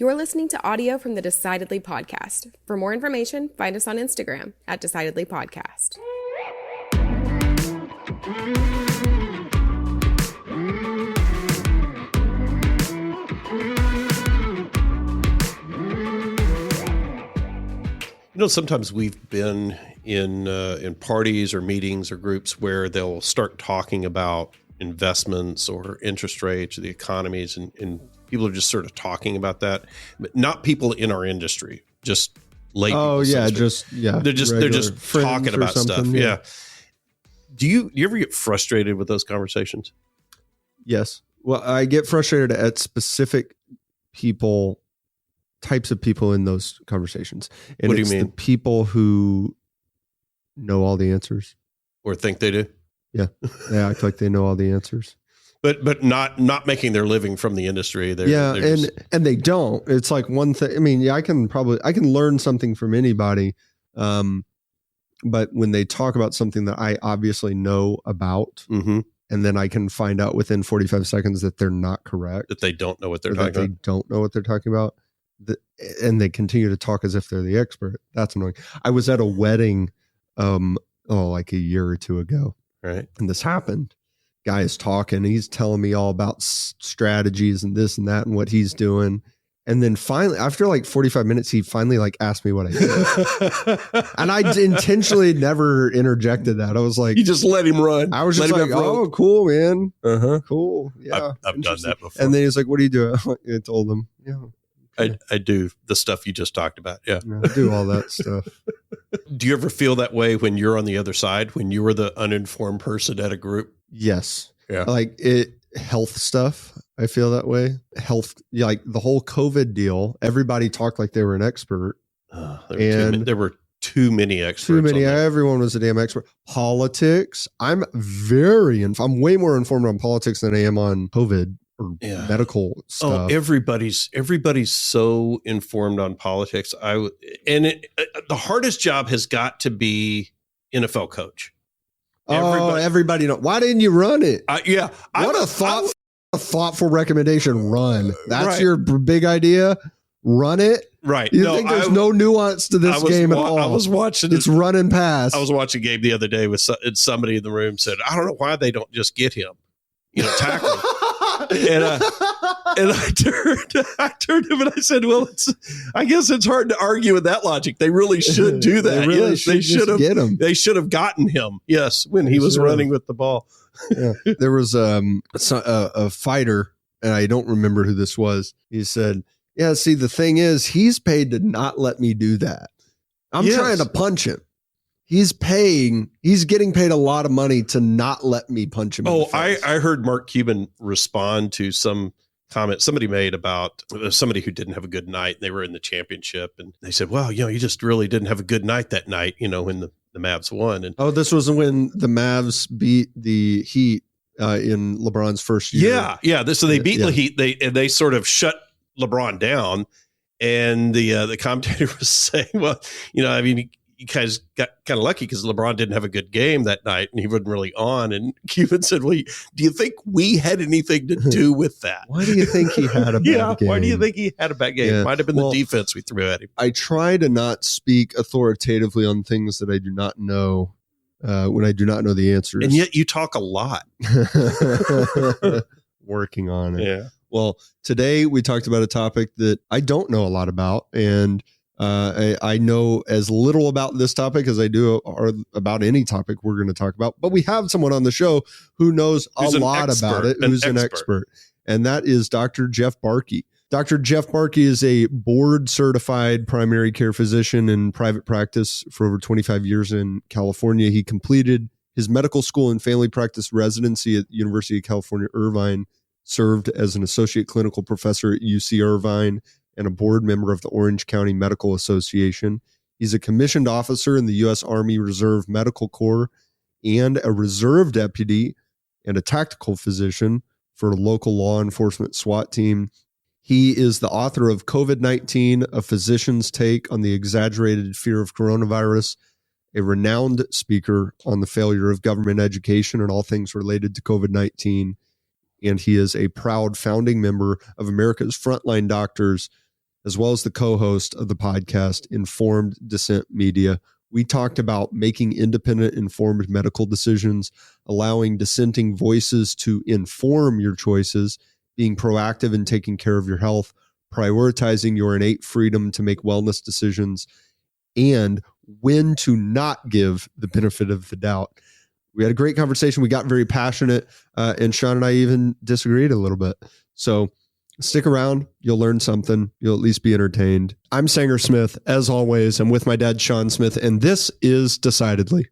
You're listening to audio from the Decidedly podcast. For more information, find us on Instagram at Decidedly Podcast. You know, sometimes we've been in parties or meetings or groups where they'll start talking about investments or interest rates or the economies, and people are just sort of talking about that, but not people in our industry, just lay people. Oh yeah, they're just talking about stuff. Yeah. Do you ever get frustrated with those conversations? Yes. Well, I get frustrated at specific people. Types of people in those conversations. And what do you mean? The people who know all the answers. Or think they do? Yeah. They act like they know all the answers. But not making their living from the industry. And they don't. It's like one thing. I mean, yeah, I can learn something from anybody. But when they talk about something that I obviously know about, mm-hmm. and then I can find out within 45 seconds that they're not correct. That they don't know what they're talking about. They don't know what they're talking about. And they continue to talk as if they're the expert. That's annoying. I was at a wedding, like a year or two ago. Right. And this happened. Guy is talking. He's telling me all about strategies and this and that and what he's doing. And then finally, after like 45 minutes, he finally like asked me what I did. And I intentionally never interjected that. I was like, you just let him run. I was just like, oh, cool, man. Cool. Yeah. I've done that before. And then he's like, what do you do? I told him, yeah. I do the stuff you just talked about. Yeah. I do all that stuff. Do you ever feel that way when you're on the other side, when you were the uninformed person at a group? Yes. Yeah. Like health stuff. I feel that way. Health, like the whole COVID deal, everybody talked like they were an expert. There were too many experts. Everyone was a damn expert. Politics. I'm way more informed on politics than I am on COVID. Medical stuff. Oh, everybody's so informed on politics. The hardest job has got to be NFL coach. Everybody know. Why didn't you run it? What a thoughtful recommendation. Run. That's your big idea. Run it. Right. You think there's no nuance to this game at all? I was watching. It's run and pass. I was watching a game the other day with somebody in the room said, I don't know why they don't just get him, tackle him. And I turned to him and I said, well, I guess it's hard to argue with that logic. They really should do that. They should have gotten him. Yes. When he was running with the ball. Yeah. There was a fighter, and I don't remember who this was. He said, yeah, see, the thing is, he's paid to not let me do that. I'm trying to punch him. He's getting paid a lot of money to not let me punch him. Oh, I heard Mark Cuban respond to some comment somebody made about somebody who didn't have a good night. They were in the championship and they said, well, you just really didn't have a good night that night, when the Mavs won. And this was when the Mavs beat the Heat in LeBron's first year. Yeah. So they beat the Heat. They sort of shut LeBron down. And the commentator was saying, well, you guys got kind of lucky because LeBron didn't have a good game that night and he wasn't really on. And Cuban said, well, do you think we had anything to do with that? Why do you think he had a bad game? Why do you think he had a bad game? Yeah. Might have been the defense we threw at him. I try to not speak authoritatively on things that I do not know when I do not know the answers. And yet you talk a lot. Working on it. Yeah. Well, today we talked about a topic that I don't know a lot about, and I know as little about this topic as I do or about any topic we're going to talk about. But we have someone on the show who knows a lot about it, who's an expert. And that is Dr. Jeff Barke. Dr. Jeff Barke is a board-certified primary care physician in private practice for over 25 years in California. He completed his medical school and family practice residency at the University of California, Irvine, served as an associate clinical professor at UC Irvine, and a board member of the Orange County Medical Association. He's a commissioned officer in the U.S. Army Reserve Medical Corps and a reserve deputy and a tactical physician for a local law enforcement SWAT team. He is the author of COVID-19, A Physician's Take on the Exaggerated Fear of Coronavirus, a renowned speaker on the failure of government education and all things related to COVID-19. And he is a proud founding member of America's Frontline Doctors, as well as the co-host of the podcast, Informed Dissent Media. We talked about making independent, informed medical decisions, allowing dissenting voices to inform your choices, being proactive in taking care of your health, prioritizing your innate freedom to make wellness decisions, and when to not give the benefit of the doubt. We had a great conversation. We got very passionate, and Sean and I even disagreed a little bit. So stick around. You'll learn something. You'll at least be entertained. I'm Sanger Smith. As always, I'm with my dad, Sean Smith, and this is Decidedly.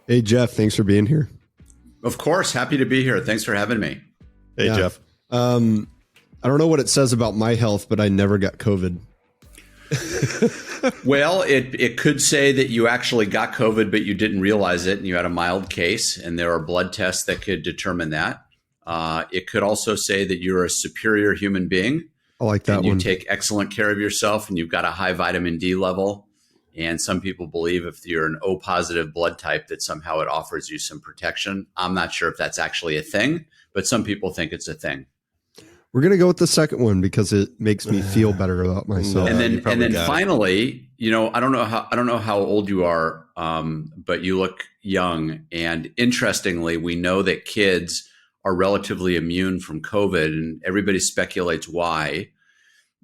Hey, Jeff, thanks for being here. Of course. Happy to be here. Thanks for having me. Hey, Yeah. Jeff. I don't know what it says about my health, but I never got COVID. Well, it could say that you actually got COVID, but you didn't realize it and you had a mild case, and there are blood tests that could determine that. It could also say that you're a superior human being. I like that and you one. take excellent care of yourself and you've got a high vitamin D level. And some people believe if you're an O positive blood type that somehow it offers you some protection. I'm not sure if that's actually a thing, but some people think it's a thing. We're going to go with the second one because it makes me feel better about myself. And you then probably got it. finally, I don't know how old you are, but you look young. And interestingly, we know that kids are relatively immune from COVID, and everybody speculates why.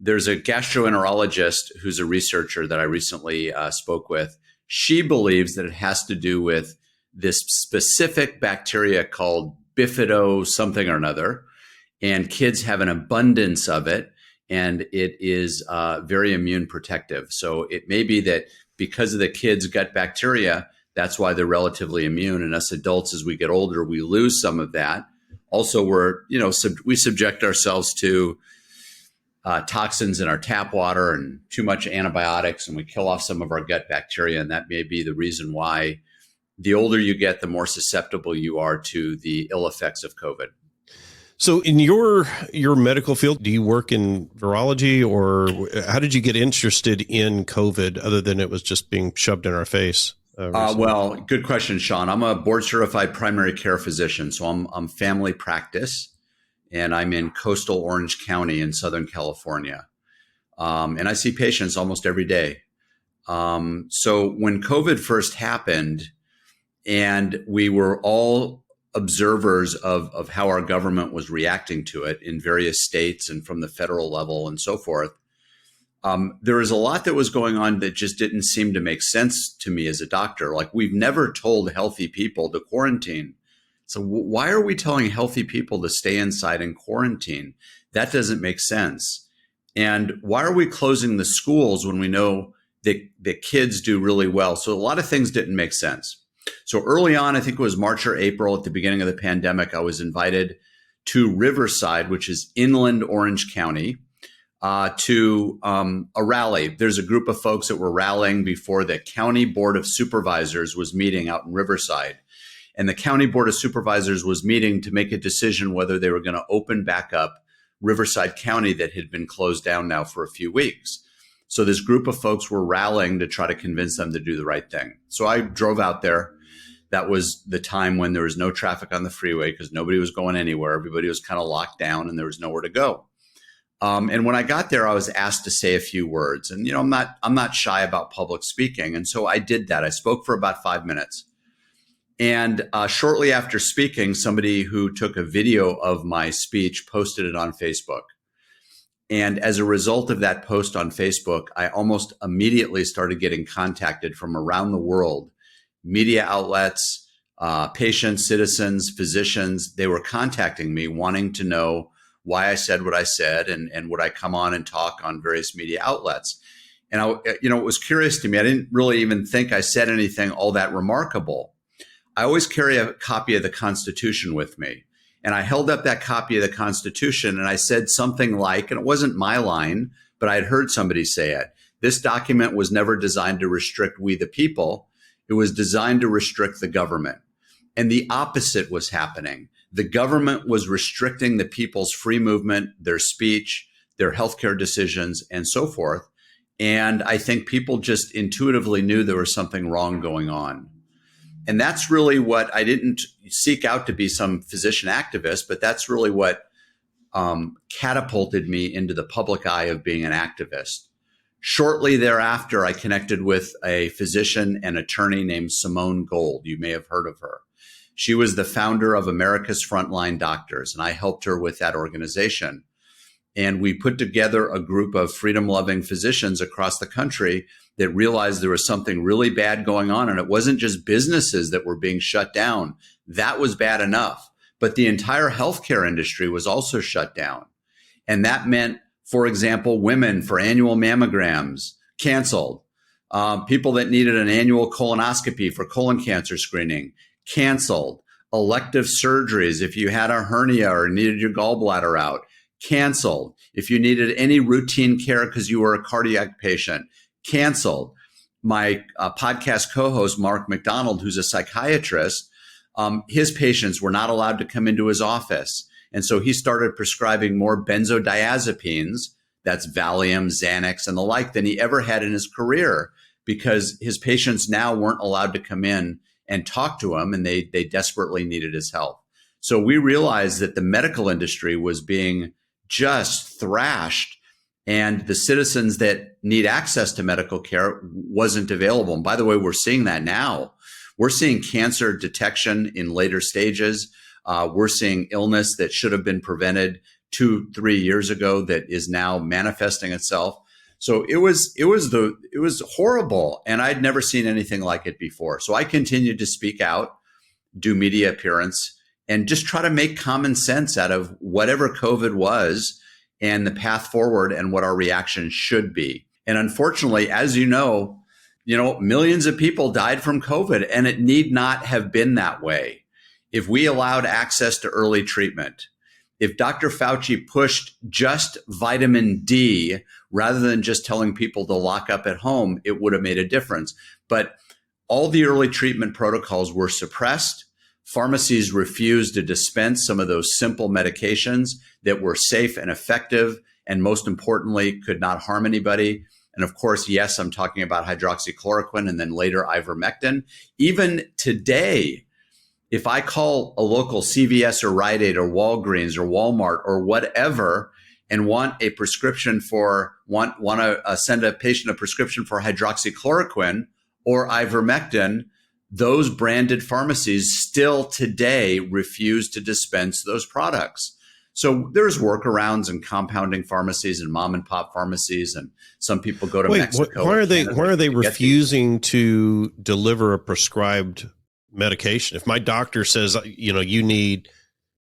There's a gastroenterologist who's a researcher that I recently spoke with. She believes that it has to do with this specific bacteria called bifido something or another, and kids have an abundance of it, and it is very immune protective. So it may be that because of the kids' gut bacteria, that's why they're relatively immune. And us adults, as we get older, we lose some of that. Also, we subject ourselves to toxins in our tap water and too much antibiotics, and we kill off some of our gut bacteria. And that may be the reason why the older you get, the more susceptible you are to the ill effects of COVID. So in your medical field, do you work in virology, or how did you get interested in COVID other than it was just being shoved in our face? Well, good question, Sean. I'm a board certified primary care physician. So I'm family practice, and I'm in coastal Orange County in Southern California. And I see patients almost every day. So when COVID first happened and we were all observers of how our government was reacting to it in various states and from the federal level and so forth, there was a lot that was going on that just didn't seem to make sense to me as a doctor. Like, we've never told healthy people to quarantine. So why are we telling healthy people to stay inside and quarantine? That doesn't make sense. And why are we closing the schools when we know that kids do really well? So a lot of things didn't make sense. So early on, I think it was March or April at the beginning of the pandemic, I was invited to Riverside, which is inland Orange County, to a rally. There's a group of folks that were rallying before the County Board of Supervisors was meeting out in Riverside. And the County Board of Supervisors was meeting to make a decision whether they were going to open back up Riverside County that had been closed down now for a few weeks. So this group of folks were rallying to try to convince them to do the right thing. So I drove out there. That was the time when there was no traffic on the freeway because nobody was going anywhere. Everybody was kind of locked down and there was nowhere to go. And when I got there, I was asked to say a few words. And, I'm not shy about public speaking. And so I did that. I spoke for about 5 minutes. And shortly after speaking, somebody who took a video of my speech posted it on Facebook. And as a result of that post on Facebook, I almost immediately started getting contacted from around the world, media outlets, patients, citizens, physicians. They were contacting me wanting to know why I said what I said and would I come on and talk on various media outlets. And it was curious to me. I didn't really even think I said anything all that remarkable. I always carry a copy of the Constitution with me. And I held up that copy of the Constitution and I said something like, and it wasn't my line, but I had heard somebody say it. This document was never designed to restrict we the people. It was designed to restrict the government. And the opposite was happening. The government was restricting the people's free movement, their speech, their healthcare decisions, and so forth. And I think people just intuitively knew there was something wrong going on. And that's really what I didn't seek out to be some physician activist, but that's really what catapulted me into the public eye of being an activist. Shortly thereafter, I connected with a physician and attorney named Simone Gold. You may have heard of her. She was the founder of America's Frontline Doctors, and I helped her with that organization. And we put together a group of freedom-loving physicians across the country that realized there was something really bad going on. And it wasn't just businesses that were being shut down. That was bad enough. But the entire healthcare industry was also shut down. And that meant, for example, women for annual mammograms canceled. People that needed an annual colonoscopy for colon cancer screening canceled. Elective surgeries, if you had a hernia or needed your gallbladder out, canceled. If you needed any routine care because you were a cardiac patient, canceled. My podcast co-host, Mark McDonald, who's a psychiatrist, his patients were not allowed to come into his office. And so he started prescribing more benzodiazepines, that's Valium, Xanax, and the like, than he ever had in his career, because his patients now weren't allowed to come in and talk to him, and they desperately needed his help. So we realized that the medical industry was being just thrashed, and the citizens that need access to medical care wasn't available. And by the way, we're seeing that now. We're seeing cancer detection in later stages. We're seeing illness that should have been prevented 2-3 years ago that is now manifesting itself. So it was horrible, and I'd never seen anything like it before. So I continued to speak out, do media appearance, and just try to make common sense out of whatever COVID was and the path forward and what our reaction should be. And unfortunately, as you know, millions of people died from COVID, and it need not have been that way. If we allowed access to early treatment, if Dr. Fauci pushed just vitamin D rather than just telling people to lock up at home, it would have made a difference. But all the early treatment protocols were suppressed. Pharmacies refused to dispense some of those simple medications that were safe and effective, and most importantly, could not harm anybody. And of course, yes, I'm talking about hydroxychloroquine and then later ivermectin. Even today, if I call a local CVS or Rite Aid or Walgreens or Walmart or whatever and want a prescription want to send a patient a prescription for hydroxychloroquine or ivermectin, those branded pharmacies still today refuse to dispense those products. So there's workarounds and compounding pharmacies and mom and pop pharmacies, and some people go to Mexico. Why are they refusing to deliver a prescribed medication? If my doctor says, you need,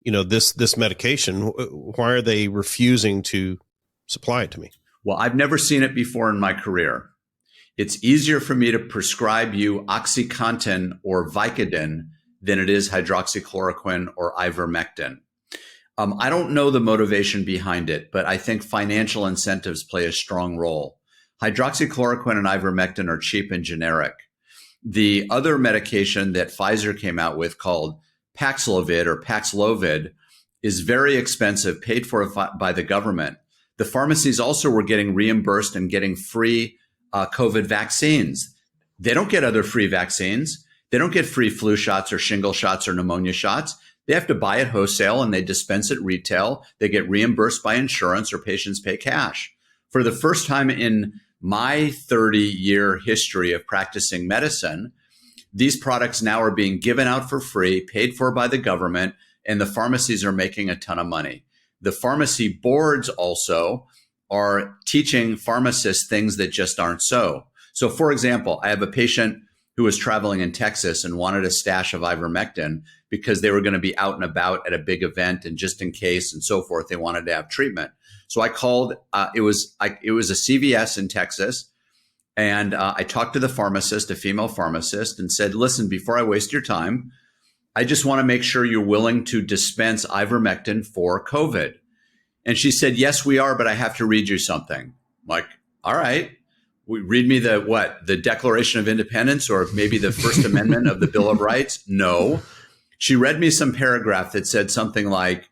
this medication, why are they refusing to supply it to me? Well, I've never seen it before in my career. It's easier for me to prescribe you OxyContin or Vicodin than it is hydroxychloroquine or ivermectin. I don't know the motivation behind it, but I think financial incentives play a strong role. Hydroxychloroquine and ivermectin are cheap and generic. The other medication that Pfizer came out with, called Paxlovid or Paxlovid, is very expensive, paid for by the government. The pharmacies also were getting reimbursed and getting free COVID vaccines. They don't get other free vaccines. They don't get free flu shots or shingle shots or pneumonia shots. They have to buy at wholesale, and they dispense at retail. They get reimbursed by insurance, or patients pay cash. For the first time in my 30-year history of practicing medicine, these products now are being given out for free, paid for by the government, and the pharmacies are making a ton of money. The pharmacy boards also are teaching pharmacists things that just aren't so. So, for example, I have a patient who was traveling in Texas and wanted a stash of ivermectin because they were going to be out and about at a big event, and just in case and so forth, they wanted to have treatment. So I called, it was a CVS in Texas, and I talked to the pharmacist, a female pharmacist, and said, listen, before I waste your time, I just want to make sure you're willing to dispense ivermectin for COVID. And she said, yes, we are, but I have to read you something. I'm like, all right. Read me the Declaration of Independence, or maybe the First Amendment of the Bill of Rights? No. She read me some paragraph that said something like,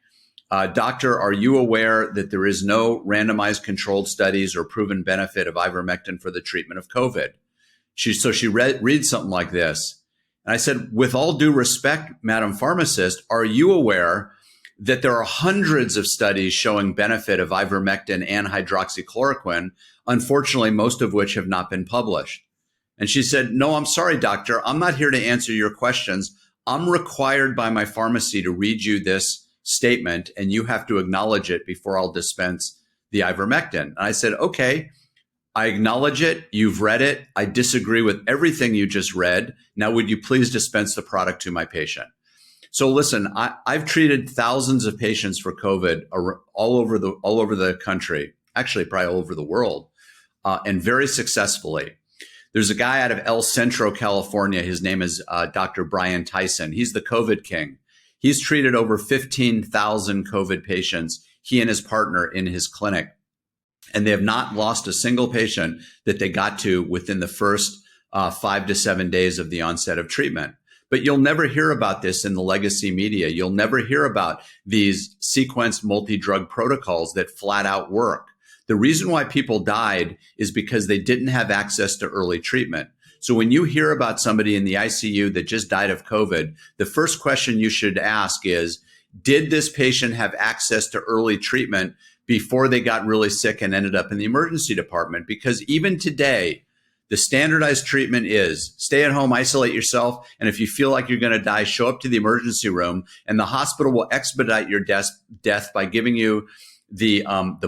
Doctor, are you aware that there is no randomized controlled studies or proven benefit of ivermectin for the treatment of COVID? She reads something like this. And I said, with all due respect, Madam Pharmacist, are you aware that there are hundreds of studies showing benefit of ivermectin and hydroxychloroquine, unfortunately, most of which have not been published? And she said, no, I'm sorry, doctor. I'm not here to answer your questions. I'm required by my pharmacy to read you this statement, and you have to acknowledge it before I'll dispense the ivermectin. And I said, okay, I acknowledge it. You've read it. I disagree with everything you just read. Now, would you please dispense the product to my patient? So listen, I've treated thousands of patients for COVID all over the country, actually probably all over the world, and very successfully. There's a guy out of El Centro, California. His name is Dr. Brian Tyson. He's the COVID king. He's treated over 15,000 COVID patients, he and his partner, in his clinic. And they have not lost a single patient that they got to within the first 5 to 7 days of the onset of treatment. But you'll never hear about this in the legacy media. You'll never hear about these sequenced multi-drug protocols that flat out work. The reason why people died is because they didn't have access to early treatment. So when you hear about somebody in the ICU that just died of COVID, the first question you should ask is, did this patient have access to early treatment before they got really sick and ended up in the emergency department? Because even today, the standardized treatment is stay at home, isolate yourself, and if you feel like you're going to die, show up to the emergency room, and the hospital will expedite your death by giving you the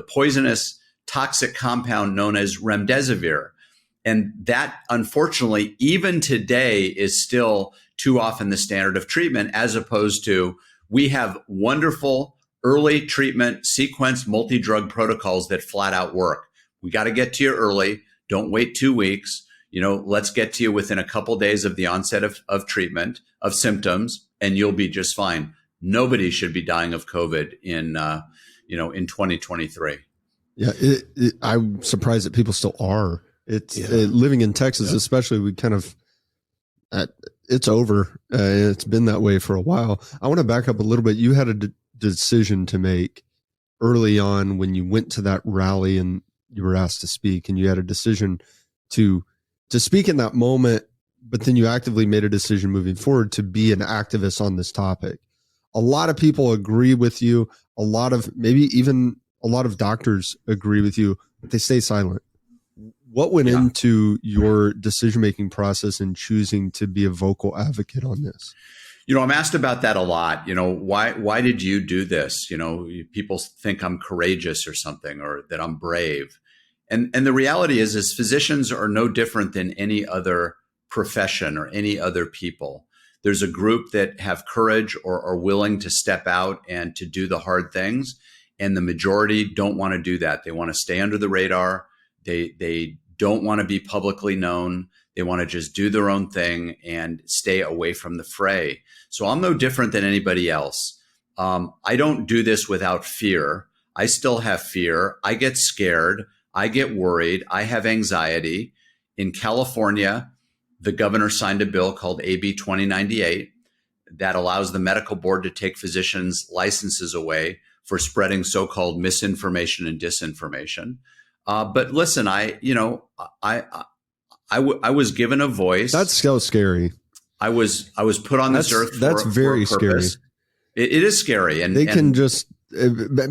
poisonous toxic compound known as remdesivir. And that, unfortunately, even today is still too often the standard of treatment, as opposed to we have wonderful early treatment sequence multi-drug protocols that flat out work. We got to get to you early. Don't wait 2 weeks. Let's get to you within a couple days of the onset of treatment, of symptoms, and you'll be just fine. Nobody should be dying of COVID in 2023. Yeah, I'm surprised that people still are. It's living in Texas, especially. We kind of it's over. It's been that way for a while. I want to back up a little bit. You had a decision to make early on when you went to that rally and you were asked to speak, and you had a decision to speak in that moment, but then you actively made a decision moving forward to be an activist on this topic. A lot of people agree with you. Maybe even a lot of doctors agree with you, but they stay silent. What went into your decision-making process in choosing to be a vocal advocate on this? I'm asked about that a lot. Why did you do this? People think I'm courageous or something, or that I'm brave. And the reality is physicians are no different than any other profession or any other people. There's a group that have courage or are willing to step out and to do the hard things. And the majority don't want to do that. They want to stay under the radar. They don't want to be publicly known. They want to just do their own thing and stay away from the fray. So I'm no different than anybody else. I don't do this without fear. I still have fear. I get scared. I get worried. I have anxiety. In California, the governor signed a bill called AB 2098 that allows the medical board to take physicians' licenses away for spreading so-called misinformation and disinformation. But listen, I was given a voice. That's so scary. I was put on this earth. That's very scary. It is scary, and they can just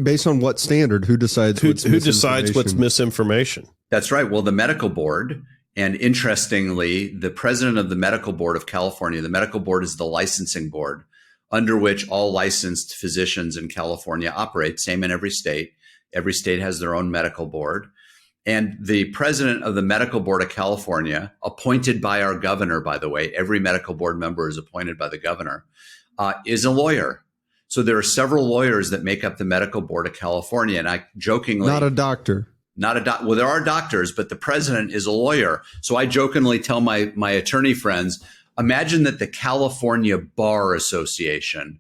based on what standard? Who decides? Who decides what's misinformation? That's right. Well, the medical board, and interestingly, the president of the medical board of California. The medical board is the licensing board under which all licensed physicians in California operate. Same in every state. Every state has their own medical board. And the president of the medical board of California, appointed by our governor, by the way, every medical board member is appointed by the governor, is a lawyer. So there are several lawyers that make up the medical board of California. And I jokingly... Not a doctor. Well, there are doctors, but the president is a lawyer. So I jokingly tell my attorney friends, imagine that the California Bar Association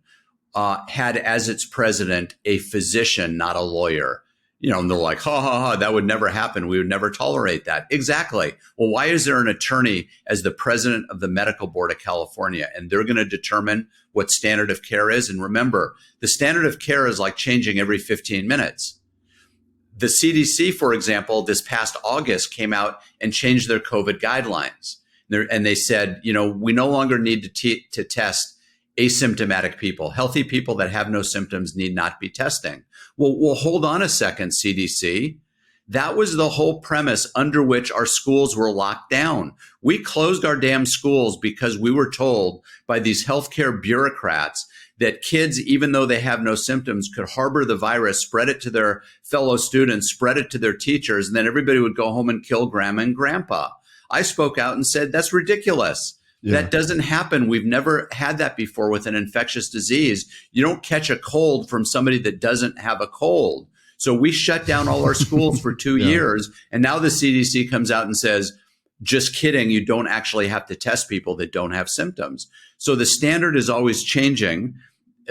had as its president a physician, not a lawyer. And they're like, ha, ha, ha, that would never happen. We would never tolerate that. Exactly. Well, why is there an attorney as the president of the Medical Board of California? And they're going to determine what standard of care is. And remember, the standard of care is like changing every 15 minutes. The CDC, for example, this past August came out and changed their COVID guidelines. And they said, we no longer need to test asymptomatic people. Healthy people that have no symptoms need not be testing. Well, hold on a second, CDC. That was the whole premise under which our schools were locked down. We closed our damn schools because we were told by these healthcare bureaucrats that kids, even though they have no symptoms, could harbor the virus, spread it to their fellow students, spread it to their teachers, and then everybody would go home and kill grandma and grandpa. I spoke out and said, that's ridiculous. Yeah. That doesn't happen. We've never had that before with an infectious disease. You don't catch a cold from somebody that doesn't have a cold. So we shut down all our schools for 2 years. And now the CDC comes out and says, just kidding, you don't actually have to test people that don't have symptoms. So the standard is always changing.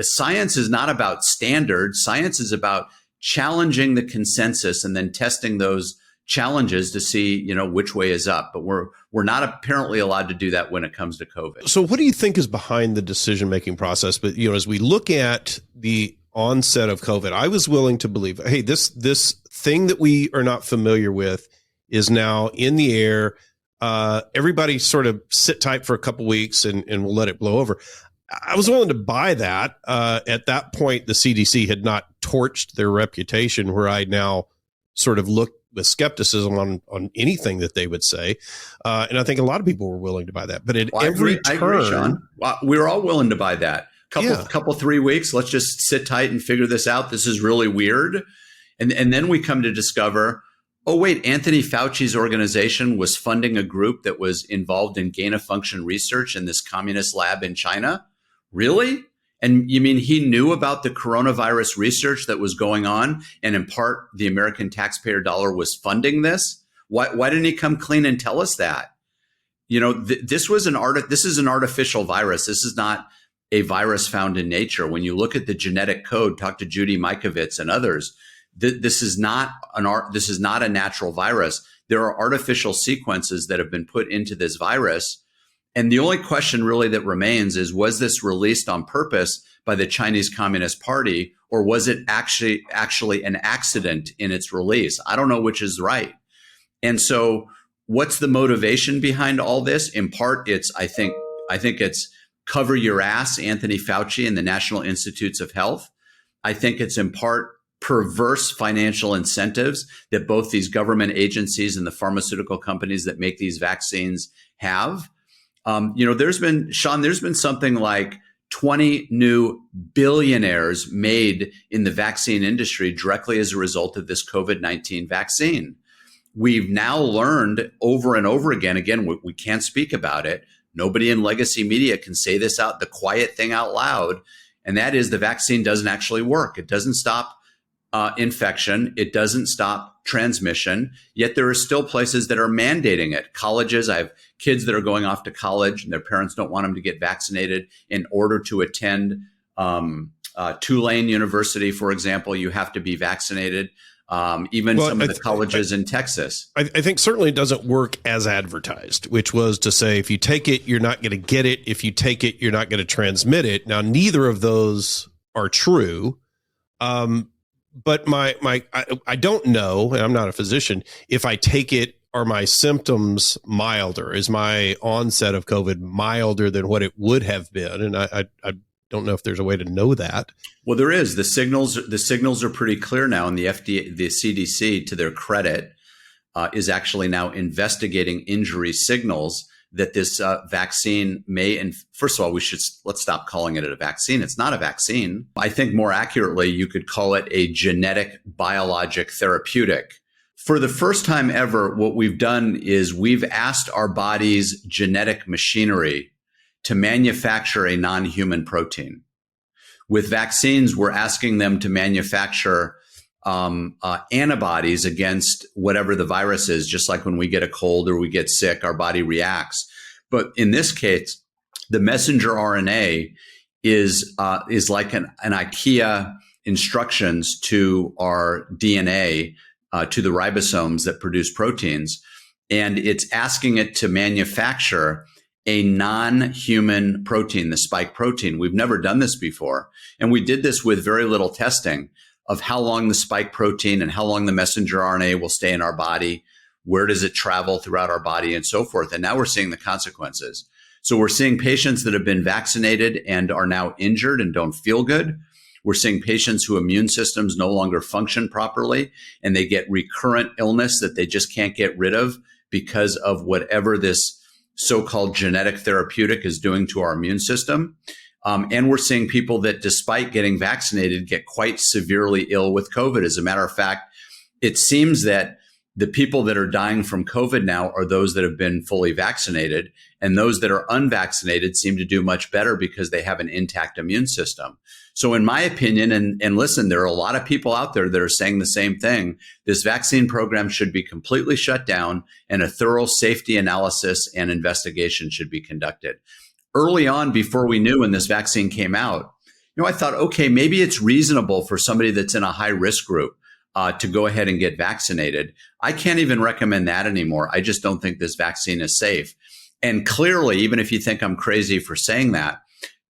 Science is not about standards. Science is about challenging the consensus and then testing those challenges to see, which way is up. But we're not apparently allowed to do that when it comes to COVID. So what do you think is behind the decision-making process? But, as we look at the onset of COVID, I was willing to believe, hey, this thing that we are not familiar with is now in the air. Everybody sort of sit tight for a couple weeks and we'll let it blow over. I was willing to buy that. At that point, the CDC had not torched their reputation, where I now sort of look with skepticism on anything that they would say. And I think a lot of people were willing to buy that. But at every turn, I agree, Sean. We were all willing to buy that. Couple 3 weeks, let's just sit tight and figure this out. This is really weird. And then we come to discover, oh, wait, Anthony Fauci's organization was funding a group that was involved in gain-of-function research in this communist lab in China. Really? And you mean he knew about the coronavirus research that was going on, and in part, the American taxpayer dollar was funding this? Why didn't he come clean and tell us that? This is an artificial virus. This is not a virus found in nature. When you look at the genetic code, talk to Judy Mikovits and others, this is not a natural virus. There are artificial sequences that have been put into this virus. And the only question really that remains is, was this released on purpose by the Chinese Communist Party, or was it actually an accident in its release? I don't know which is right. And so what's the motivation behind all this? In part, I think it's cover your ass, Anthony Fauci and the National Institutes of Health. I think it's in part perverse financial incentives that both these government agencies and the pharmaceutical companies that make these vaccines have. There's been something like 20 new billionaires made in the vaccine industry directly as a result of this COVID-19 vaccine. We've now learned over and over again, we can't speak about it. Nobody in legacy media can say the quiet thing out loud. And that is, the vaccine doesn't actually work. It doesn't stop infection. It doesn't stop transmission. Yet there are still places that are mandating it. Colleges, I have kids that are going off to college and their parents don't want them to get vaccinated. In order to attend Tulane University, for example, you have to be vaccinated. Some of the colleges in Texas. I think certainly it doesn't work as advertised, which was to say, if you take it, you're not going to get it. If you take it, you're not going to transmit it. Now, neither of those are true. But I don't know, and I'm not a physician, if I take it, are my symptoms milder? Is my onset of COVID milder than what it would have been? And I don't know if there's a way to know that. Well, there is. The signals are pretty clear now, and the FDA, the CDC, to their credit, is actually now investigating injury signals that this vaccine may. And first of all, let's stop calling it a vaccine. It's not a vaccine. I think more accurately, you could call it a genetic biologic therapeutic. For the first time ever, what we've done is we've asked our body's genetic machinery to manufacture a non-human protein. With vaccines, we're asking them to manufacture antibodies against whatever the virus is, just like when we get a cold or we get sick, our body reacts. But in this case, the messenger RNA is like an IKEA instructions to our DNA, to the ribosomes that produce proteins, and it's asking it to manufacture a non-human protein, the spike protein. We've never done this before. And we did this with very little testing of how long the spike protein and how long the messenger RNA will stay in our body, where does it travel throughout our body, and so forth. And now we're seeing the consequences. So we're seeing patients that have been vaccinated and are now injured and don't feel good. We're seeing patients whose immune systems no longer function properly, and they get recurrent illness that they just can't get rid of because of whatever this so-called genetic therapeutic is doing to our immune system. And we're seeing people that, despite getting vaccinated, get quite severely ill with COVID. As a matter of fact, it seems that the people that are dying from COVID now are those that have been fully vaccinated, and those that are unvaccinated seem to do much better because they have an intact immune system. So in my opinion, and listen, there are a lot of people out there that are saying the same thing, this vaccine program should be completely shut down and a thorough safety analysis and investigation should be conducted. Early on, before we knew when this vaccine came out, I thought, okay, maybe it's reasonable for somebody that's in a high risk group to go ahead and get vaccinated. I can't even recommend that anymore. I just don't think this vaccine is safe. And clearly, even if you think I'm crazy for saying that,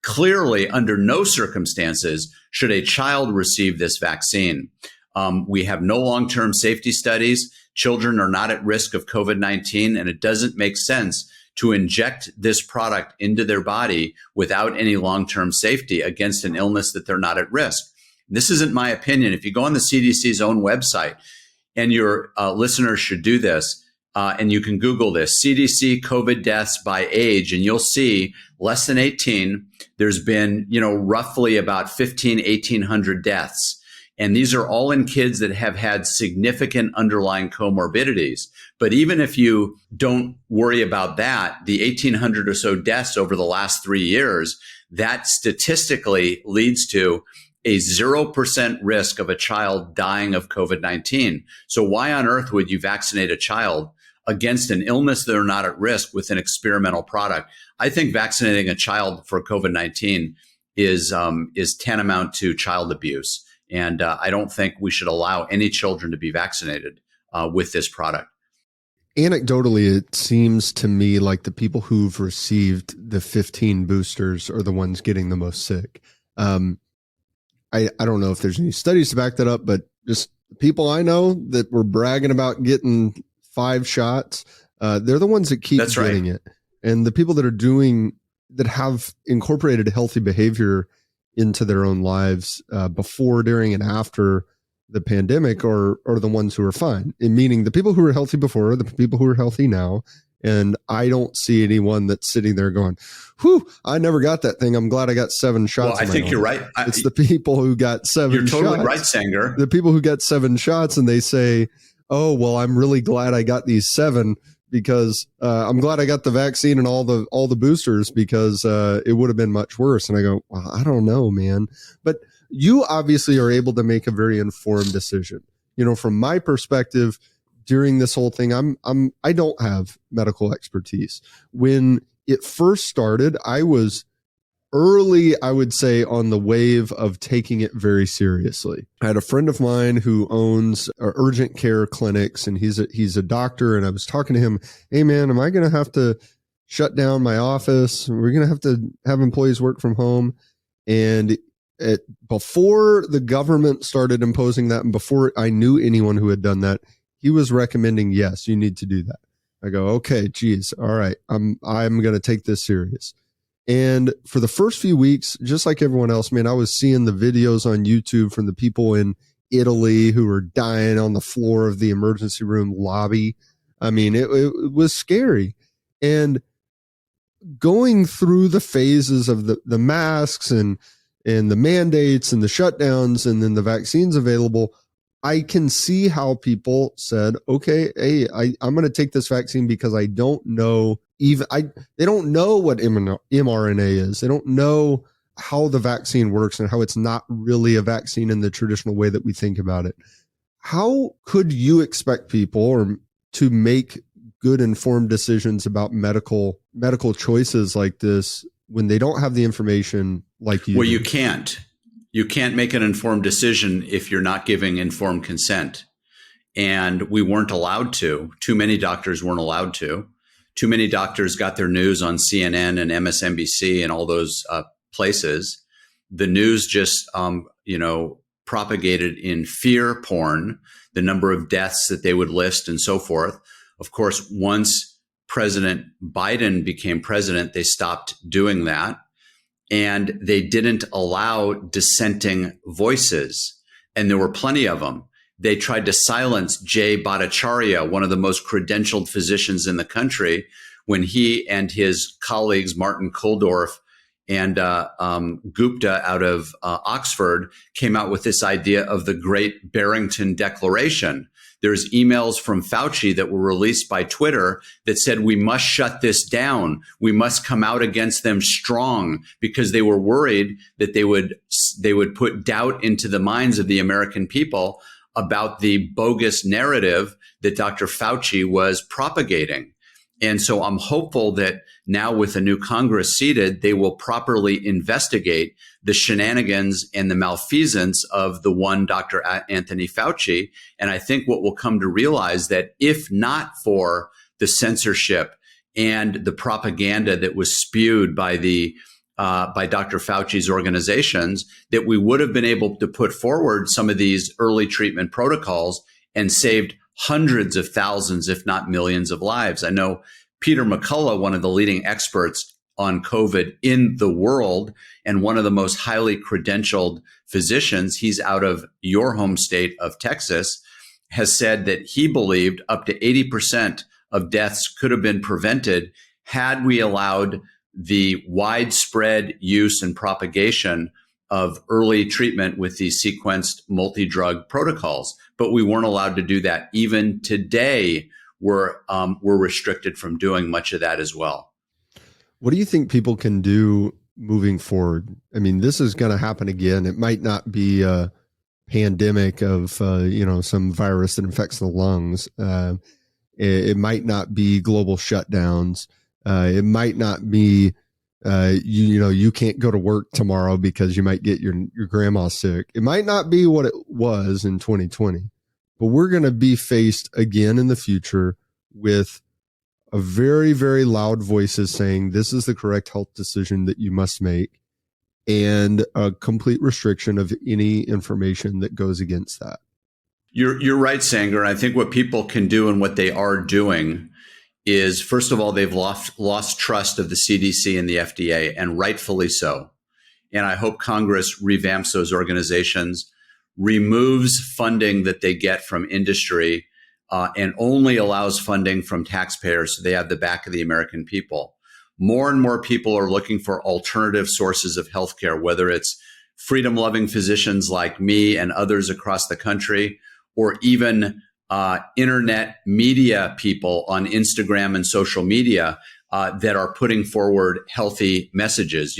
clearly, under no circumstances should a child receive this vaccine. We have no long-term safety studies. Children are not at risk of COVID-19, and it doesn't make sense to inject this product into their body without any long-term safety against an illness that they're not at risk. This isn't my opinion. If you go on the CDC's own website, and your listeners should do this, and you can Google this, CDC COVID deaths by age, and you'll see less than 18, there's been, roughly about 1,800 deaths. And these are all in kids that have had significant underlying comorbidities. But even if you don't worry about that, the 1,800 or so deaths over the last 3 years, that statistically leads to a 0% risk of a child dying of COVID-19. So why on earth would you vaccinate a child against an illness that are not at risk with an experimental product? I think vaccinating a child for COVID-19 is tantamount to child abuse. And I don't think we should allow any children to be vaccinated with this product. Anecdotally, it seems to me like the people who've received the 15 boosters are the ones getting the most sick. I don't know if there's any studies to back that up, but just people I know that were bragging about getting 5 shots, they're the ones that keep getting it. And the people that have incorporated healthy behavior into their own lives before, during, and after the pandemic are the ones who are fine. And meaning the people who were healthy before are the people who are healthy now. And I don't see anyone that's sitting there going, whew, I never got that thing. I'm glad I got 7 shots. Well, I think you're right. It's the people who got 7 shots. You're totally right, Sanger. The people who got 7 shots and they say, oh, well, I'm really glad I got these 7 because I'm glad I got the vaccine and all the boosters because it would have been much worse. And I go, well, I don't know, man. But you obviously are able to make a very informed decision. From my perspective, during this whole thing, I don't have medical expertise. When it first started, I was early, I would say, on the wave of taking it very seriously. I had a friend of mine who owns urgent care clinics, and he's a doctor. And I was talking to him, hey man, am I going to have to shut down my office? We're going to have employees work from home. And before the government started imposing that, and before I knew anyone who had done that, he was recommending, yes, you need to do that. I go, okay, geez, all right, I'm going to take this serious. And for the first few weeks, just like everyone else, man, I was seeing the videos on YouTube from the people in Italy who were dying on the floor of the emergency room lobby. I mean, it was scary. And going through the phases of the masks and the mandates and the shutdowns and then the vaccines available, I can see how people said, okay, hey, I'm going to take this vaccine because I don't know they don't know what mRNA is. They don't know how the vaccine works and how it's not really a vaccine in the traditional way that we think about it. How could you expect people to make good informed decisions about medical choices like this when they don't have the information like you? Well, you can't. You can't make an informed decision if you're not giving informed consent. And we weren't allowed to. Too many doctors weren't allowed to. Too many doctors got their news on CNN and MSNBC and all those places. The news just, propagated in fear porn, the number of deaths that they would list and so forth. Of course, once President Biden became president, they stopped doing that. And they didn't allow dissenting voices. And there were plenty of them. They tried to silence Jay Bhattacharya, one of the most credentialed physicians in the country, when he and his colleagues, Martin Kulldorff and Gupta out of Oxford, came out with this idea of the Great Barrington Declaration. There's emails from Fauci that were released by Twitter that said, we must shut this down. We must come out against them strong, because they were worried that they would put doubt into the minds of the American people about the bogus narrative that Dr. Fauci was propagating. And so I'm hopeful that now, with a new Congress seated, they will properly investigate the shenanigans and the malfeasance of the one Dr. Anthony Fauci. And I think what we'll come to realize that if not for the censorship and the propaganda that was spewed by Dr. Fauci's organizations, that we would have been able to put forward some of these early treatment protocols and saved hundreds of thousands, if not millions of lives. I know Peter McCullough, one of the leading experts on COVID in the world and one of the most highly credentialed physicians, he's out of your home state of Texas, has said that he believed up to 80% of deaths could have been prevented had we allowed the widespread use and propagation of early treatment with these sequenced multi-drug protocols. But we weren't allowed to do that. Even today, we're restricted from doing much of that as well. What do you think people can do moving forward? I mean, this is going to happen again. It might not be a pandemic of, some virus that infects the lungs. It might not be global shutdowns. It might not be, you can't go to work tomorrow because you might get your grandma sick. It might not be what it was in 2020, but we're going to be faced again in the future with a very, very loud voices saying this is the correct health decision that you must make, and a complete restriction of any information that goes against that. You're right, Sanger. I think what people can do and what they are doing is, first of all, they've lost trust of the CDC and the FDA, and rightfully so. And I hope Congress revamps those organizations, removes funding that they get from industry, and only allows funding from taxpayers so they have the back of the American people. More and more people are looking for alternative sources of healthcare, whether it's freedom-loving physicians like me and others across the country, or even internet media people on Instagram and social media that are putting forward healthy messages.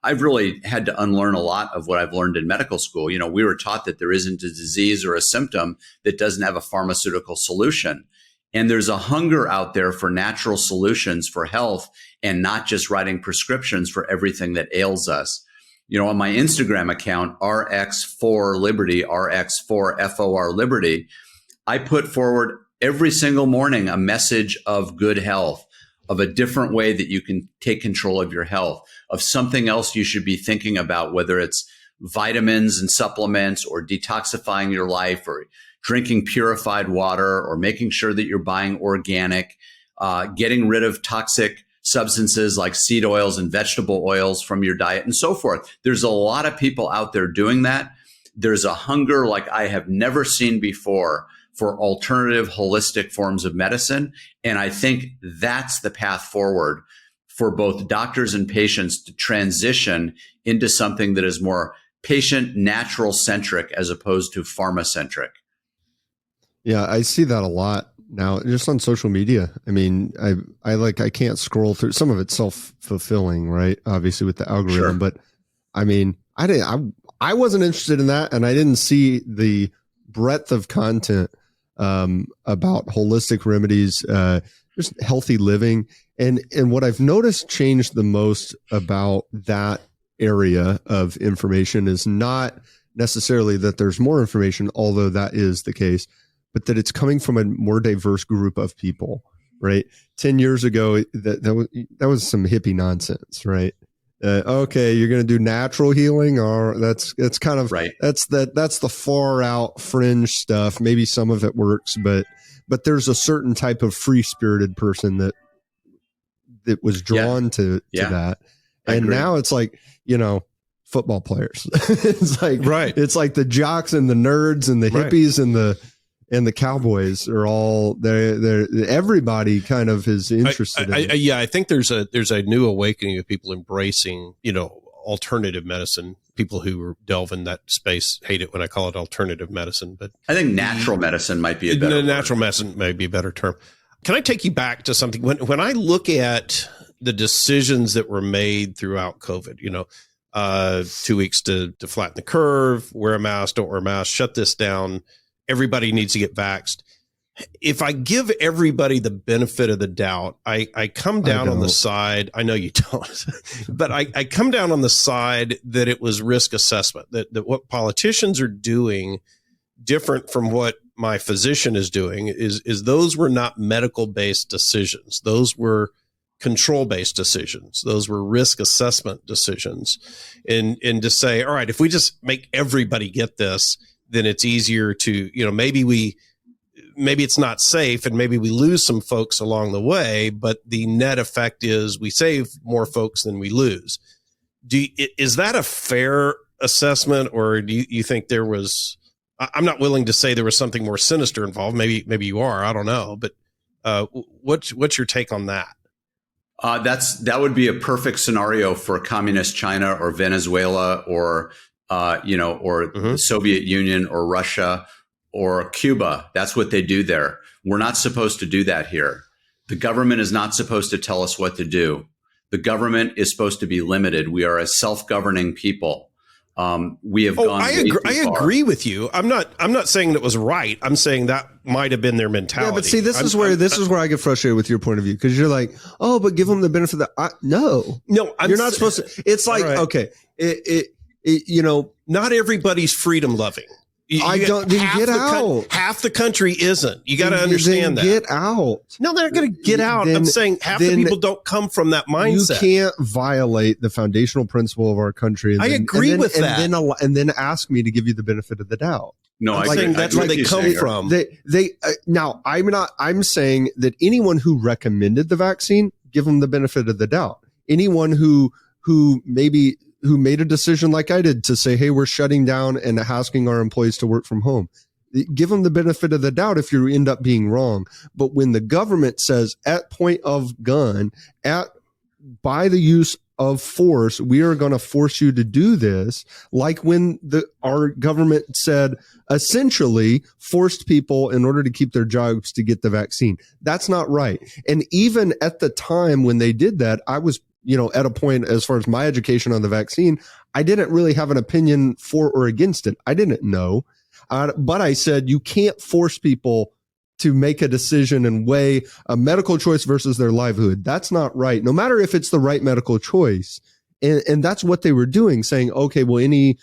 I've really had to unlearn a lot of what I've learned in medical school. We were taught that there isn't a disease or a symptom that doesn't have a pharmaceutical solution. And there's a hunger out there for natural solutions for health, and not just writing prescriptions for everything that ails us. On my Instagram account, RX4Liberty, RX4FOR Liberty, I put forward every single morning a message of good health, of a different way that you can take control of your health, of something else you should be thinking about, whether it's vitamins and supplements, or detoxifying your life, or drinking purified water, or making sure that you're buying organic, getting rid of toxic substances like seed oils and vegetable oils from your diet, and so forth. There's a lot of people out there doing that. There's a hunger like I have never seen before for alternative holistic forms of medicine. And I think that's the path forward for both doctors and patients to transition into something that is more patient, natural centric as opposed to pharma centric. Yeah, I see that a lot now, just on social media. I mean, I can't scroll through. Some of it's self-fulfilling, right? Obviously with the algorithm, sure. But I mean, I wasn't interested in that, and I didn't see the breadth of content about holistic remedies, just healthy living. And what I've noticed changed the most about that area of information is not necessarily that there's more information, although that is the case, but that it's coming from a more diverse group of people, right? 10 years ago, that was some hippie nonsense, right? Okay, you're going to do natural healing, or that's kind of right. That's the far out fringe stuff. Maybe some of it works, but there's a certain type of free spirited person that was drawn to that, and now it's like, football players. It's like It's like the jocks and the nerds and the hippies and the cowboys are all they're everybody kind of is interested in it. I think there's a new awakening of people embracing, alternative medicine. People who delve in that space hate it when I call it alternative medicine, but I think natural medicine might be a better word. Natural medicine may be a better term. Can I take you back to something? When I look at the decisions that were made throughout COVID, 2 weeks to flatten the curve, wear a mask, don't wear a mask, shut this down, everybody needs to get vaxxed. If I give everybody the benefit of the doubt, I come down on the side. I know you don't, but I come down on the side that it was risk assessment, that what politicians are doing different from what my physician is doing is those were not medical based decisions. Those were control based decisions. Those were risk assessment decisions. And to say, all right, if we just make everybody get this, then it's easier to, maybe it's not safe and maybe we lose some folks along the way, but the net effect is we save more folks than we lose. Is that a fair assessment, or do you think there was, I'm not willing to say there was something more sinister involved. Maybe you are, I don't know, but what's your take on that? That would be a perfect scenario for communist China or Venezuela or the Soviet Union or Russia or Cuba. That's what they do there. We're not supposed to do that here. The government is not supposed to tell us what to do. The government is supposed to be limited. We are a self-governing people. We have gone. I agree with you. I'm not saying that was right. I'm saying that might have been their mentality. Yeah, but see, this is where I get frustrated with your point of view, because you're like, oh, but give them the benefit of the no, you're not supposed to. It's like, okay, not everybody's freedom loving. Get out. Half the country isn't. You got to understand that. Get out. No, they're going to get out. I'm saying half the people don't come from that mindset. You can't violate the foundational principle of our country. I agree with that. And then ask me to give you the benefit of the doubt. No, I'm saying that's where they come from. Now, I'm saying that anyone who recommended the vaccine, give them the benefit of the doubt. Anyone who made a decision like I did to say, hey, we're shutting down and asking our employees to work from home, give them the benefit of the doubt if you end up being wrong. But when the government says at point of gun, by the use of force, we are going to force you to do this, like when our government said essentially forced people in order to keep their jobs to get the vaccine. That's not right. And even at the time when they did that, I was at a point, as far as my education on the vaccine, I didn't really have an opinion for or against it. I didn't know. But I said, you can't force people to make a decision and weigh a medical choice versus their livelihood. That's not right. No matter if it's the right medical choice. And that's what they were doing, saying, okay, well, any,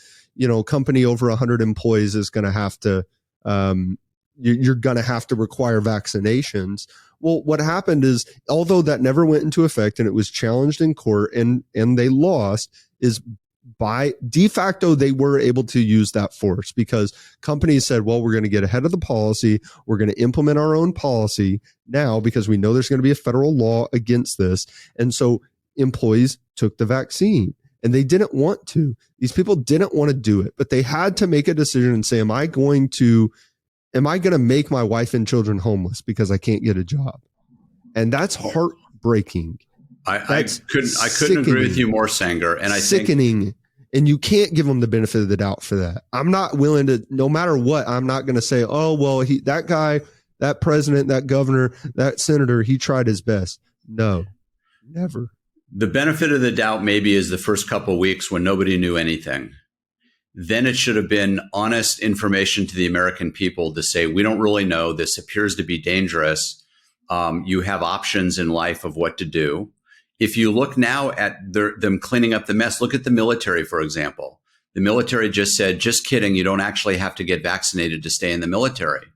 company over 100 employees is going to have to, you're going to have to require vaccinations. Well, what happened is, although that never went into effect and it was challenged in court and they lost, is by de facto, they were able to use that force because companies said, well, we're going to get ahead of the policy. We're going to implement our own policy now because we know there's going to be a federal law against this. And so employees took the vaccine and they didn't want to. These people didn't want to do it, but they had to make a decision and say, am I going to make my wife and children homeless because I can't get a job? And that's heartbreaking. I couldn't agree with you more, Sanger. And sickening. And you can't give them the benefit of the doubt for that. I'm not willing to, no matter what, I'm not going to say, oh, well, that guy, that president, that governor, that senator, he tried his best. No, never. The benefit of the doubt maybe is the first couple of weeks when nobody knew anything. Then it should have been honest information to the American people to say, we don't really know. This appears to be dangerous. You have options in life of what to do. If you look now at them cleaning up the mess, look at the military, for example. The military just said, just kidding, you don't actually have to get vaccinated to stay in the military.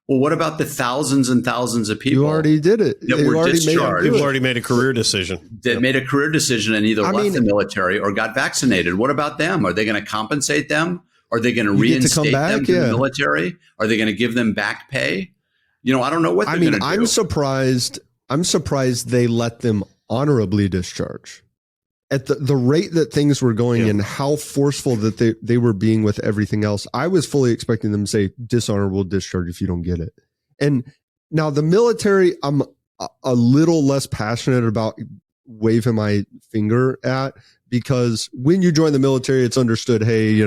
Well, what about the thousands and thousands of people? You already did it. That were discharged. You've already made a career decision. That made a career decision and either left the military or got vaccinated. What about them? Are they going to compensate them? Are they going to reinstate them to the military? Are they going to give them back pay? I don't know what they're going to do. I'm surprised they let them honorably discharge. At the rate that things were going and how forceful that they were being with everything else, I was fully expecting them to say dishonorable discharge if you don't get it. And now the military, I'm a little less passionate about waving my finger at, because when you join the military, it's understood, hey,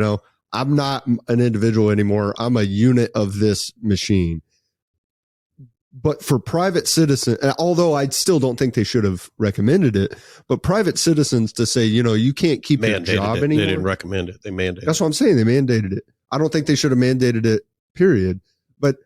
I'm not an individual anymore. I'm a unit of this machine. But for private citizens, although I still don't think they should have recommended it, but private citizens to say, you can't keep your job anymore. They didn't recommend it. They mandated it. That's what I'm saying. They mandated it. I don't think they should have mandated it, period. But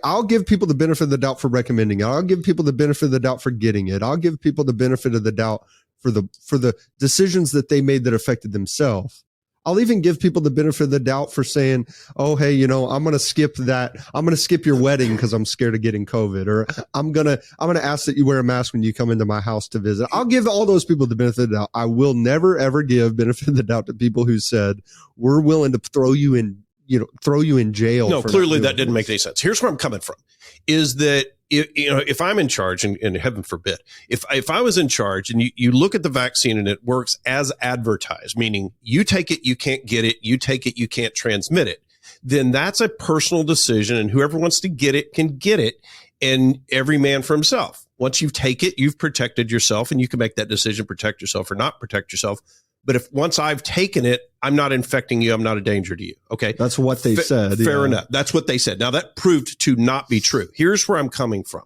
I'll give people the benefit of the doubt for recommending it. I'll give people the benefit of the doubt for getting it. I'll give people the benefit of the doubt for the decisions that they made that affected themselves. I'll even give people the benefit of the doubt for saying, oh, hey, I'm going to skip that. I'm going to skip your wedding because I'm scared of getting COVID, or I'm going to ask that you wear a mask when you come into my house to visit. I'll give all those people the benefit of the doubt. I will never, ever give benefit of the doubt to people who said, we're willing to throw you in jail. No, clearly that didn't make any sense. Here's where I'm coming from, is that if I'm in charge, and heaven forbid, if I was in charge and you look at the vaccine and it works as advertised, meaning you take it, you can't get it, you take it, you can't transmit it, then that's a personal decision, and whoever wants to get it can get it, and every man for himself. Once you take it, you've protected yourself, and you can make that decision, protect yourself or not protect yourself. But if once I've taken it, I'm not infecting you, I'm not a danger to you. Okay. That's what they said. Fair enough. That's what they said. Now that proved to not be true. Here's where I'm coming from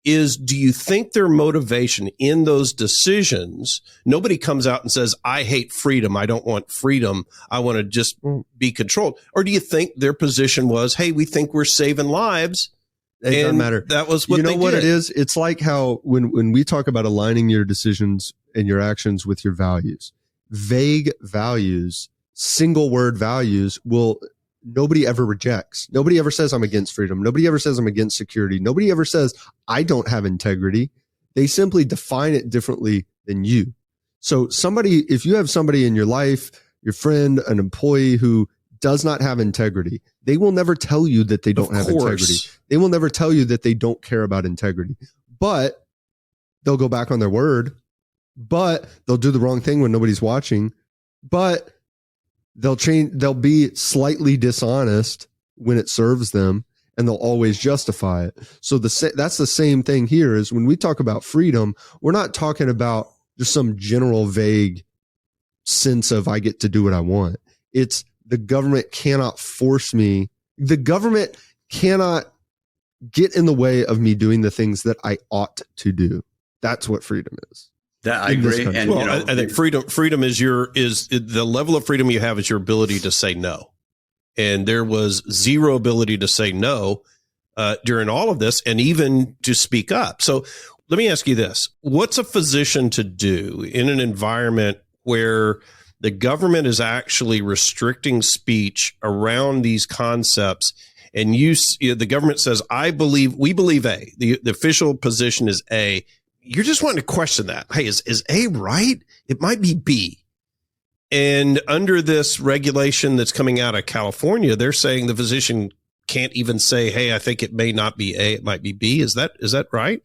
is, do you think their motivation in those decisions, nobody comes out and says, I hate freedom. I don't want freedom. I want to just be controlled. Or do you think their position was, hey, we think we're saving lives? It doesn't matter. That was what they what did. It is? It's like how when we talk about aligning your decisions and your actions with your values, vague values, single word values nobody ever rejects. Nobody ever says I'm against freedom. Nobody ever says I'm against security. Nobody ever says I don't have integrity. They simply define it differently than you. So if you have somebody in your life, your friend, an employee who does not have integrity, they will never tell you that they don't have integrity. They will never tell you that they don't care about integrity, but they'll go back on their word. But they'll do the wrong thing when nobody's watching, but they'll be slightly dishonest when it serves them, and they'll always justify it. So that's the same thing here, is when we talk about freedom, we're not talking about just some general vague sense of I get to do what I want. It's the government cannot force me. The government cannot get in the way of me doing the things that I ought to do. That's what freedom is. That I agree. And I think freedom is the level of freedom you have is your ability to say no. And there was zero ability to say no during all of this, and even to speak up. So let me ask you this. What's a physician to do in an environment where the government is actually restricting speech around these concepts, and the government says, we believe A, the official position is A. You're just wanting to question that. Hey, is A right? It might be B. And under this regulation that's coming out of California, they're saying the physician can't even say, hey, I think it may not be A, it might be B. Is that right?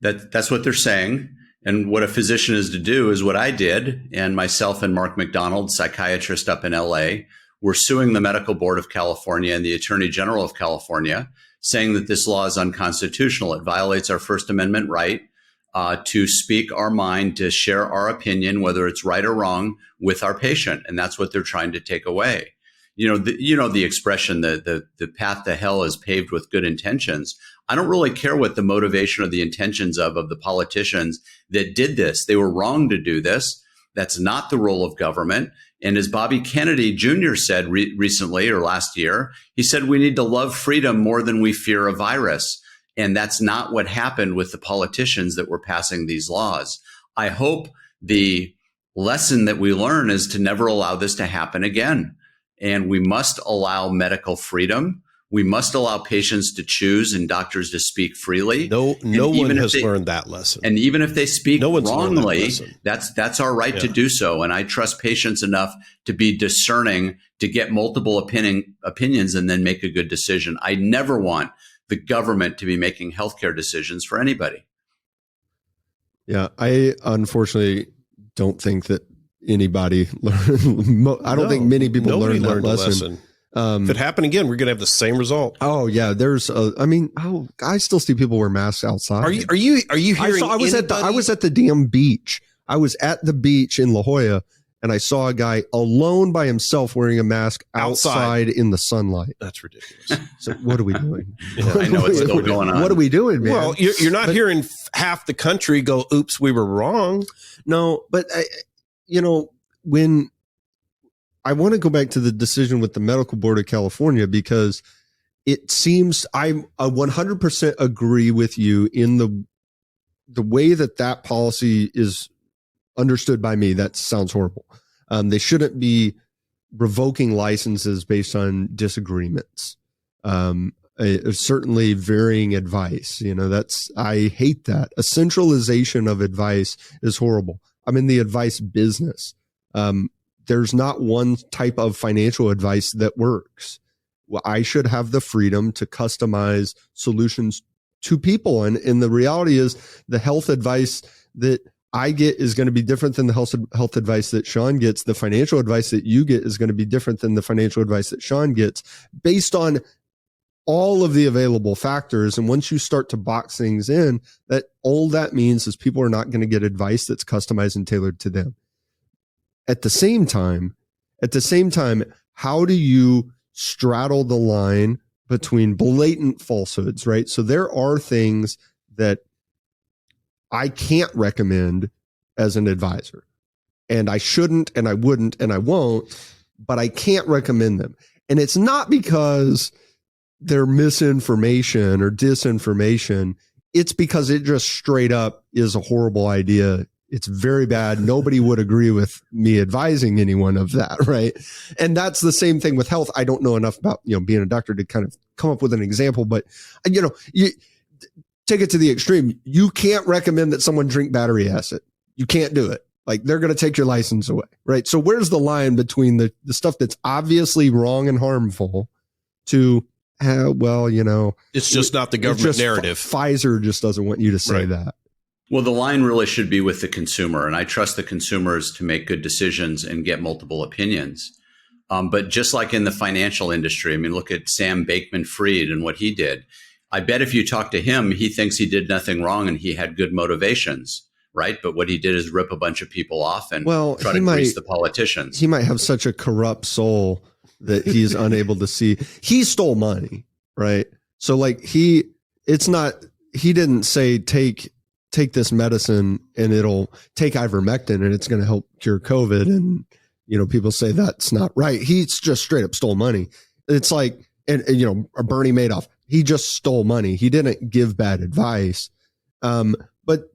That's what they're saying. And what a physician is to do is what I did, and myself and Mark McDonald, psychiatrist up in LA, were suing the Medical Board of California and the Attorney General of California, saying that this law is unconstitutional. It violates our First Amendment right to speak our mind, to share our opinion, whether it's right or wrong, with our patient. And that's what they're trying to take away. The expression, the path to hell is paved with good intentions. I don't really care what the motivation or the intentions of the politicians that did this. They were wrong to do this. That's not the role of government. And as Bobby Kennedy Jr. said recently or last year, he said, we need to love freedom more than we fear a virus. And that's not what happened with the politicians that were passing these laws. I hope the lesson that we learn is to never allow this to happen again. And we must allow medical freedom. We must allow patients to choose and doctors to speak freely. No one has learned that lesson. And even if they speak wrongly, that that's our right to do so. And I trust patients enough to be discerning, to get multiple opinions and then make a good decision. I never want the government to be making healthcare decisions for anybody. Yeah, I unfortunately don't think that anybody learned. I don't think many people learned that lesson. If it happened again, we're going to have the same result. Oh yeah, I still see people wear masks outside. Are you hearing? I was at the damn beach. I was at the beach in La Jolla, and I saw a guy alone by himself wearing a mask outside in the sunlight. That's ridiculous. So what are we doing? Yeah, I know it's still going on. What are we doing, man? Well, you're not hearing half the country go, "Oops, we were wrong." No, but when I want to go back to the decision with the Medical Board of California, because it seems I 100% agree with you in the way that policy is understood by me. That sounds horrible. They shouldn't be revoking licenses based on disagreements. Certainly varying advice. I hate that. A centralization of advice is horrible. I'm in the advice business. There's not one type of financial advice that works. Well, I should have the freedom to customize solutions to people. And the reality is the health advice that I get is going to be different than the health advice that Sean gets. The financial advice that you get is going to be different than the financial advice that Sean gets based on all of the available factors. And once you start to box things in, all that means is people are not going to get advice that's customized and tailored to them. At the same time, how do you straddle the line between blatant falsehoods, right? So there are things that I can't recommend as an advisor, and I shouldn't, and I wouldn't, and I won't, but I can't recommend them. And it's not because they're misinformation or disinformation. It's because it just straight up is a horrible idea. It's very bad. Nobody would agree with me advising anyone of that, right? And that's the same thing with health. I don't know enough about, being a doctor to kind of come up with an example, but you take it to the extreme. You can't recommend that someone drink battery acid. You can't do it. Like, they're going to take your license away, right? So where's the line between the stuff that's obviously wrong and harmful to, it's just not the government narrative. Pfizer just doesn't want you to say that. Well, the line really should be with the consumer, and I trust the consumers to make good decisions and get multiple opinions. But just like in the financial industry, look at Sam Bankman-Fried and what he did. I bet if you talk to him, he thinks he did nothing wrong and he had good motivations, right? But what he did is rip a bunch of people off and try to grease the politicians. He might have such a corrupt soul that he's unable to see. He stole money, right? So he didn't say take this medicine and it'll take ivermectin and it's going to help cure COVID. And, people say that's not right. He's just straight up stole money. It's like, and Bernie Madoff, he just stole money. He didn't give bad advice. But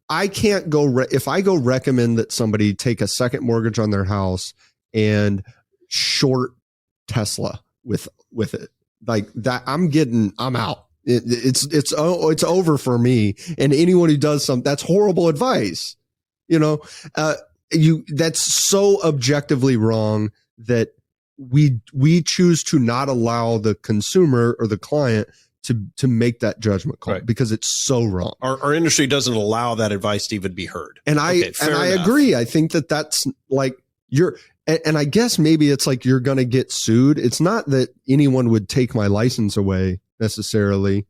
I can't go, if I go recommend that somebody take a second mortgage on their house and short Tesla with it like that, I'm out. It's over for me. And anyone who does something, that's horrible advice. That's so objectively wrong that we choose to not allow the consumer or the client to make that judgment call, right, because it's so wrong. Our industry doesn't allow that advice to even be heard. And I agree. I think that's like and I guess maybe it's like you're going to get sued. It's not that anyone would take my license away necessarily.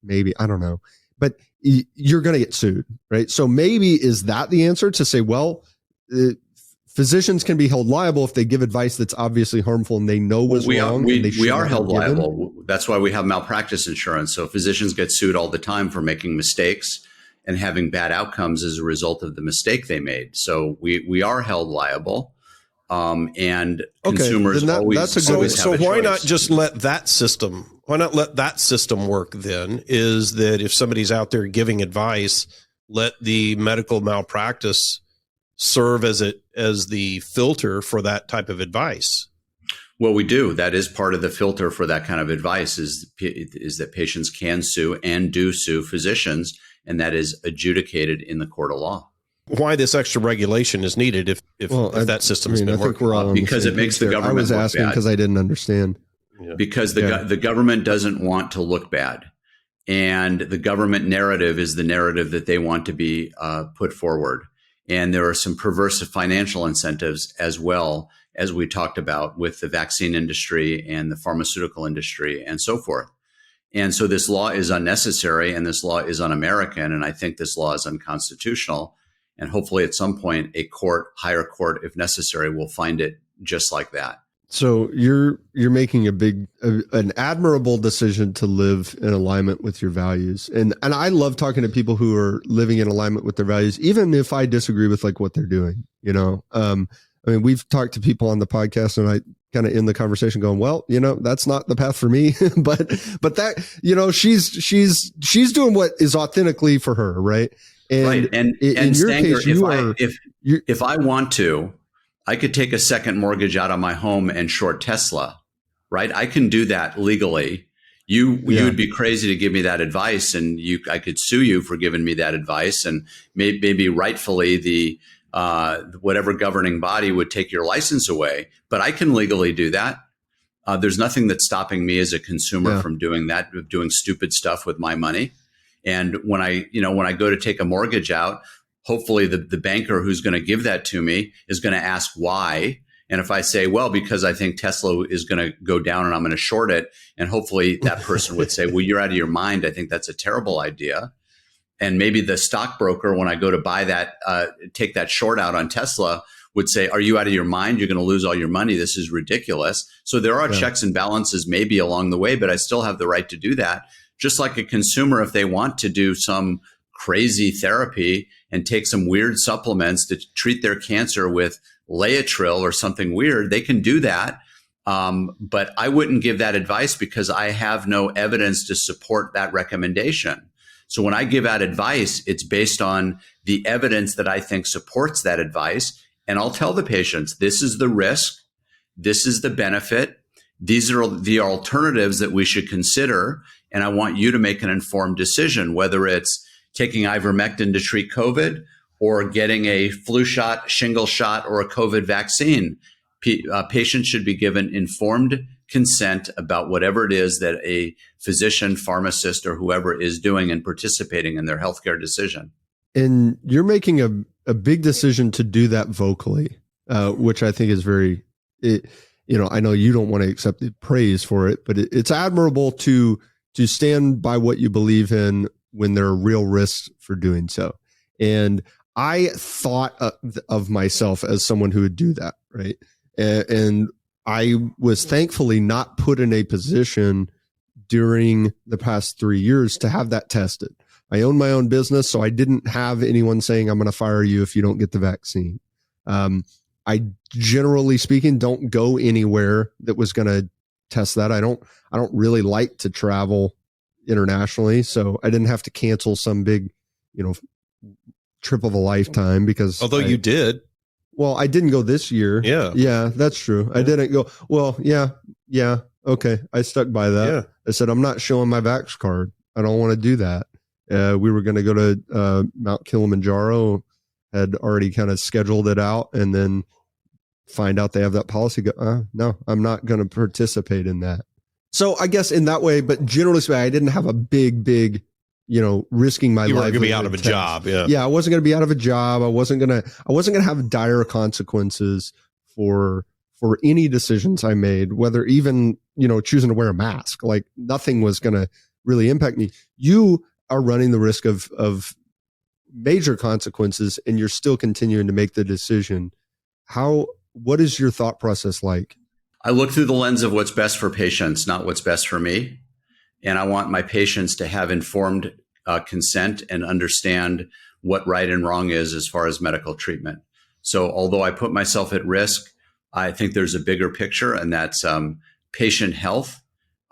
Maybe, I don't know, but you're going to get sued, right? So maybe is that the answer, to say, well, physicians can be held liable if they give advice that's obviously harmful and they know was wrong. We are held liable. That's why we have malpractice insurance. So physicians get sued all the time for making mistakes and having bad outcomes as a result of the mistake they made. So we are held liable. And consumers always have a choice. So why not just let that system? Why not let that system work then? Is that if somebody's out there giving advice, let the medical malpractice serve as the filter for that type of advice? Well, we do. That is part of the filter for that kind of advice is that patients can sue and do sue physicians, and that is adjudicated in the court of law. Why this extra regulation is needed if that system has been working? Because it makes the government look bad. I was asking because I didn't understand. Yeah. Because the government doesn't want to look bad. And the government narrative is the narrative that they want to be put forward. And there are some perverse financial incentives as well, as we talked about with the vaccine industry and the pharmaceutical industry and so forth. And so this law is unnecessary and this law is un-American. And I think this law is unconstitutional. And hopefully at some point, a higher court, if necessary, will find it just like that. So you're making an admirable decision to live in alignment with your values. And I love talking to people who are living in alignment with their values, even if I disagree with like what they're doing, you know? I mean, we've talked to people on the podcast and I kind of end the conversation going, well, you know, that's not the path for me, but that, you know, she's doing what is authentically for her. Right. And right. And in your Stanger, case, if I want to, I could take a second mortgage out on my home and short Tesla, right? I can do that legally. You would be crazy to give me that advice, and I could sue you for giving me that advice, and maybe rightfully the whatever governing body would take your license away. But I can legally do that. There's nothing that's stopping me as a consumer from doing that, doing stupid stuff with my money. And when I go to take a mortgage out, hopefully the banker who's going to give that to me is going to ask why. And if I say, well, because I think Tesla is going to go down and I'm going to short it, and hopefully that person would say, well, you're out of your mind. I think that's a terrible idea. And maybe the stockbroker, when I go to buy that, take that short out on Tesla, would say, are you out of your mind? You're going to lose all your money. This is ridiculous. So there are checks and balances maybe along the way, but I still have the right to do that. Just like a consumer, if they want to do some crazy therapy and take some weird supplements to treat their cancer with Laetrile or something weird, they can do that. But I wouldn't give that advice because I have no evidence to support that recommendation. So when I give out advice, it's based on the evidence that I think supports that advice. And I'll tell the patients, this is the risk. This is the benefit. These are the alternatives that we should consider. And I want you to make an informed decision, whether it's taking ivermectin to treat COVID or getting a flu shot, shingle shot, or a COVID vaccine. Patients should be given informed consent about whatever it is that a physician, pharmacist, or whoever is doing and participating in their healthcare decision. And you're making a big decision to do that vocally, which I think is very, I know you don't want to accept the praise for it, but it's admirable to stand by what you believe in when there are real risks for doing so. And I thought of myself as someone who would do that, right? And I was thankfully not put in a position during the past 3 years to have that tested. I own my own business, so I didn't have anyone saying, I'm going to fire you if you don't get the vaccine. I generally speaking don't go anywhere that was going to test that. I don't really like to travel internationally, so I didn't have to cancel some big, trip of a lifetime because you did. Well, I didn't go this year. Yeah, that's true. I didn't go. Well, yeah. Okay. I stuck by that. Yeah. I said, I'm not showing my vax card. I don't want to do that. We were going to go to Mount Kilimanjaro, had already kind of scheduled it out, and then find out they have that policy. No, I'm not going to participate in that. So I guess in that way, but generally speaking, I didn't have a big, risking my life. You weren't going to be out of a job. Yeah. I wasn't going to be out of a job. I wasn't going to have dire consequences for any decisions I made, whether even, choosing to wear a mask. Like nothing was going to really impact me. You are running the risk of major consequences, and you're still continuing to make the decision. What is your thought process like? I look through the lens of what's best for patients, not what's best for me. And I want my patients to have informed consent and understand what right and wrong is as far as medical treatment. So although I put myself at risk, I think there's a bigger picture, and that's patient health.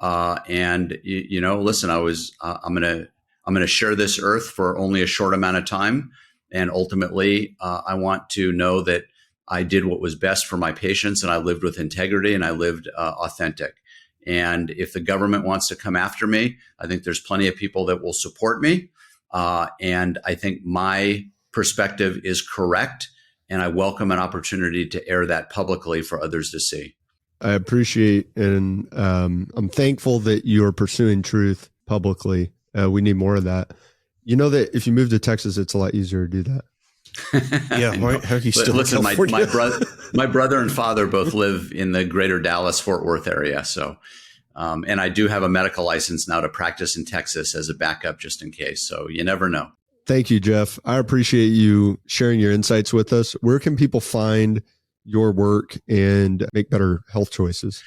Listen, I'm I'm going to share this earth for only a short amount of time. And ultimately, I want to know that I did what was best for my patients, and I lived with integrity, and I lived authentic. And if the government wants to come after me, I think there's plenty of people that will support me. And I think my perspective is correct. And I welcome an opportunity to air that publicly for others to see. I appreciate, and I'm thankful that you're pursuing truth publicly. We need more of that. You know that if you move to Texas, it's a lot easier to do that. Yeah, how are you still? Listen, my brother and father both live in the greater Dallas-Fort Worth area. So, and I do have a medical license now to practice in Texas as a backup just in case. So you never know. Thank you, Jeff. I appreciate you sharing your insights with us. Where can people find your work and make better health choices?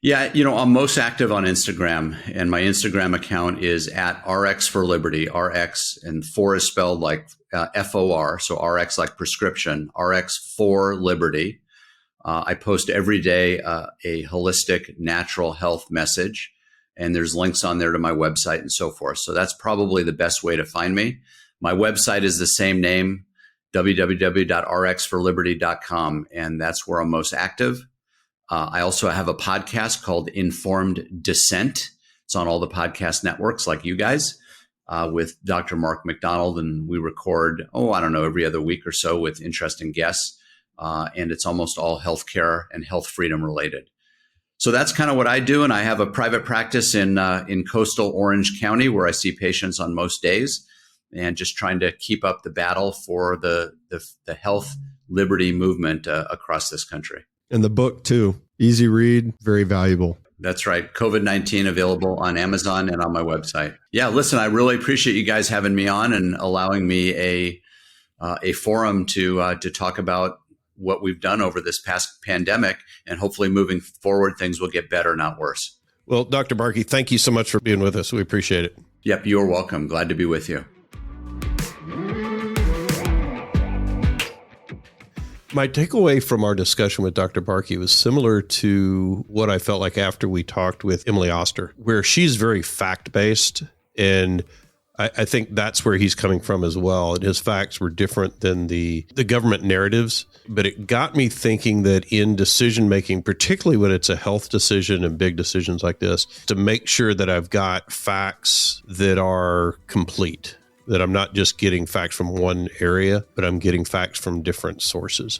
Yeah, I'm most active on Instagram, and my Instagram account is at RX for Liberty. RX, and 4 is spelled like FOR, so RX like prescription, RX for Liberty. I post every day a holistic, natural health message, and there's links on there to my website and so forth. So that's probably the best way to find me. My website is the same name, www.rxforliberty.com, and that's where I'm most active. I also have a podcast called Informed Dissent. It's on all the podcast networks like you guys with Dr. Mark McDonald. And we record, every other week or so with interesting guests. And it's almost all healthcare and health freedom related. So that's kind of what I do. And I have a private practice in coastal Orange County where I see patients on most days, and just trying to keep up the battle for the health liberty movement across this country. And the book too. Easy read, very valuable. That's right. COVID-19 available on Amazon and on my website. Yeah, listen, I really appreciate you guys having me on and allowing me a forum to talk about what we've done over this past pandemic, and hopefully moving forward, things will get better, not worse. Well, Dr. Barke, thank you so much for being with us. We appreciate it. Yep, you're welcome. Glad to be with you. My takeaway from our discussion with Dr. Barke was similar to what I felt like after we talked with Emily Oster, where she's very fact-based, and I think that's where he's coming from as well. And his facts were different than the government narratives, but it got me thinking that in decision-making, particularly when it's a health decision and big decisions like this, to make sure that I've got facts that are complete, that I'm not just getting facts from one area, but I'm getting facts from different sources.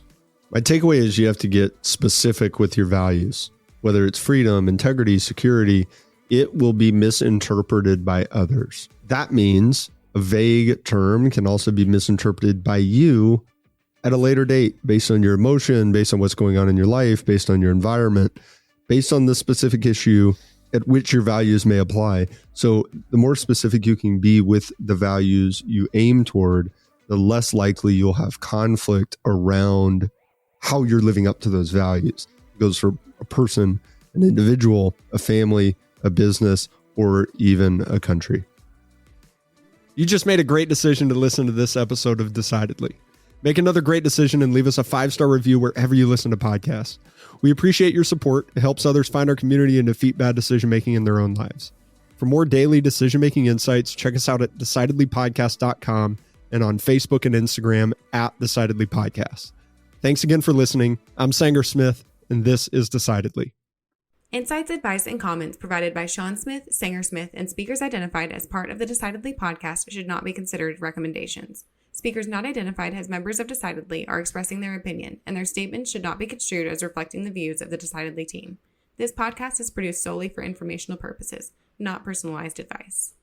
My takeaway is you have to get specific with your values, whether it's freedom, integrity, security. It will be misinterpreted by others. That means a vague term can also be misinterpreted by you at a later date based on your emotion, based on what's going on in your life, based on your environment, based on the specific issue at which your values may apply. So the more specific you can be with the values you aim toward, the less likely you'll have conflict around how you're living up to those values. It goes for a person, an individual, a family, a business, or even a country. You just made a great decision to listen to this episode of Decidedly. Make another great decision and leave us a 5-star review wherever you listen to podcasts. We appreciate your support. It helps others find our community and defeat bad decision-making in their own lives. For more daily decision-making insights, check us out at decidedlypodcast.com and on Facebook and Instagram at decidedlypodcast. Thanks again for listening. I'm Sanger Smith, and this is Decidedly. Insights, advice, and comments provided by Sean Smith, Sanger Smith, and speakers identified as part of the Decidedly podcast should not be considered recommendations. Speakers not identified as members of Decidedly are expressing their opinion, and their statements should not be construed as reflecting the views of the Decidedly team. This podcast is produced solely for informational purposes, not personalized advice.